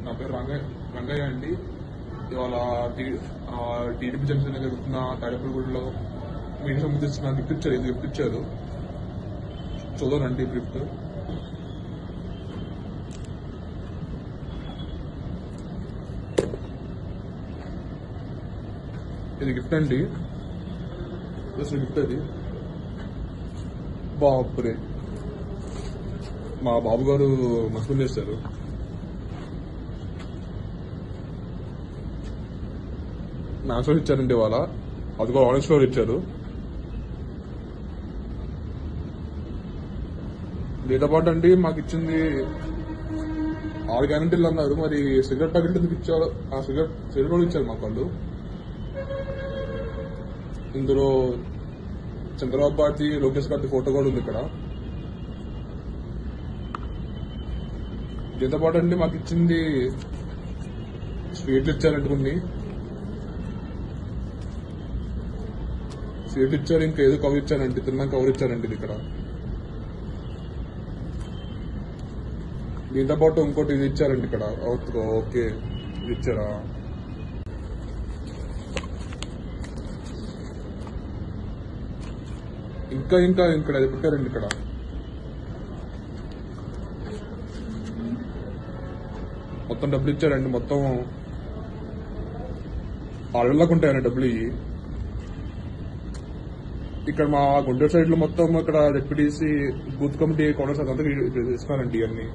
నా పేరు రంగయ్య అండి. ఇవాళ టీడీపీ జంక్షన్ జరుగుతున్న తాడేపల్లిగూడలో మీటింగ్ సంబంధించిన గిఫ్ట్ ఇచ్చారు. చూడండి గిఫ్ట్. ఇది గిఫ్ట్ అండి. గిఫ్ట్ అది బాపురే, మా బాబు గారు మస్కూన్ చేస్తారు. మ్యాథ్స్ ఫ్లోర్ ఇచ్చారండి ఇవాళ. అది కూడా ఆరెంజ్ ఫ్లోర్ ఇచ్చారు. దీంతో పాటు అండి మాకు ఇచ్చింది 6 గ్యారెంటీలు అన్నారు. మరి సిగరెట్ ప్యాకెట్ ఎందుకు ఇచ్చారు? ఆ సిగరెట్ కూడా ఇచ్చారు మాకు వాళ్ళు. ఇందులో చంద్రబాబు గారి, లోకేష్ గారి ఫోటో కూడా ఉంది ఇక్కడ. దీంతో పాటు అండి మాకు ఇచ్చింది స్వీట్లు ఇచ్చారండి. కొన్ని స్వీట్లు ఇచ్చారు. ఇంకా ఏదో కవర్ ఇచ్చారండి. తిన్నాక కవర్ ఇచ్చారండి ఇది ఇక్కడ. దీంతో పాటు ఇంకోటి ఇది ఇచ్చారండి ఇక్కడ. ఓకే, ఇది ఇచ్చారా? ఇంకా ఇక్కడ అది పెట్టారండి ఇక్కడ. మొత్తం డబ్బులు ఇచ్చారండి. మొత్తం 6 వేలకు ఉంటాయండి డబ్బులు ఇవి. ఇక్కడ మా గుంటూరు సైడ్ లో మొత్తం ఇక్కడ జెడ్పీటీసీ బూత్ కమిటీ కౌంటర్స్ అదంతా ఇస్తున్నారండి ఇవన్నీ.